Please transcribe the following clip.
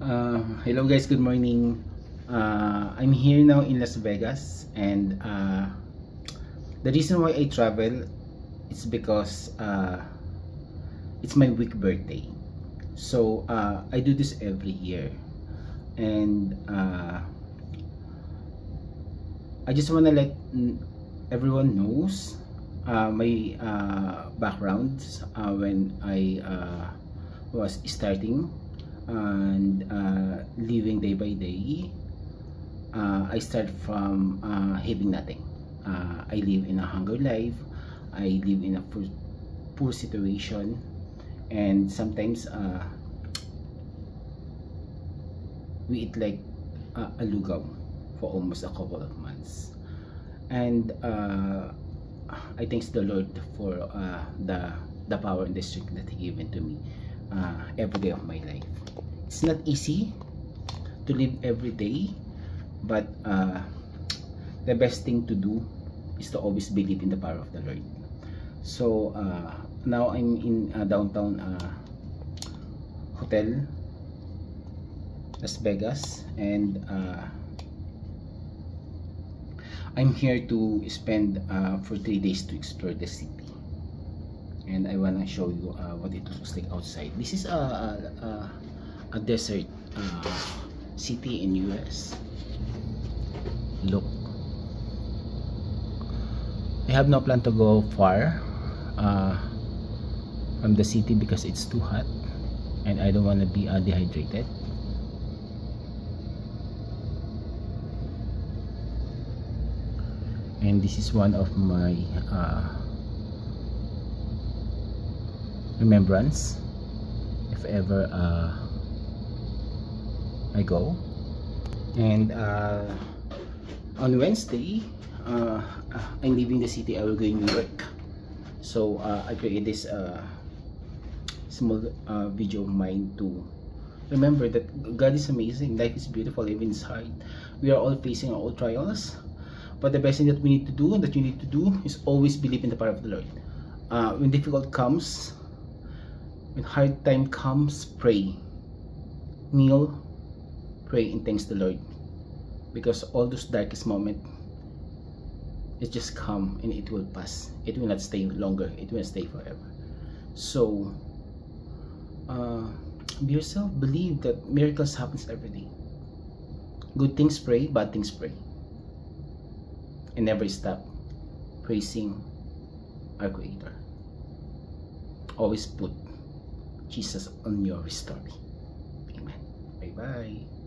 Hello guys, good morning. I'm here now in Las Vegas, and the reason why I travel is because it's my week birthday. So I do this every year, and I just want to let everyone knows my background when I was starting and living day by day. I start from having nothing. I live in a hunger life. I live in a poor situation, and sometimes we eat like a lugaw for almost a couple of months. And I thank the Lord for the power and the strength that He given to me every day of my life. It's not easy to live every day, but the best thing to do is to always believe in the power of the Lord. So now I'm in downtown hotel Las Vegas, and I'm here to spend for 3 days to explore the city, and I want to show you what it looks like outside. This is a desert city in US. Look, I have no plan to go far from the city because it's too hot and I don't want to be dehydrated. And this is one of my remembrance if ever I go. And on Wednesday I'm leaving the city. I will go in New York. So I created this small video of mine to remember that God is amazing, life is beautiful, even it's hard. We are all facing our own trials, but the best thing that we need to do, that you need to do, is always believe in the power of the Lord. When difficult comes, when hard time comes, pray, kneel, pray, and thanks the Lord, because all those darkest moments, it just come and it will pass. It will not stay longer. It will stay forever. So be yourself. Believe that miracles happens every day. Good things pray, bad things pray, and never stop praising our Creator. Always put Jesus on your story. Amen. Bye bye.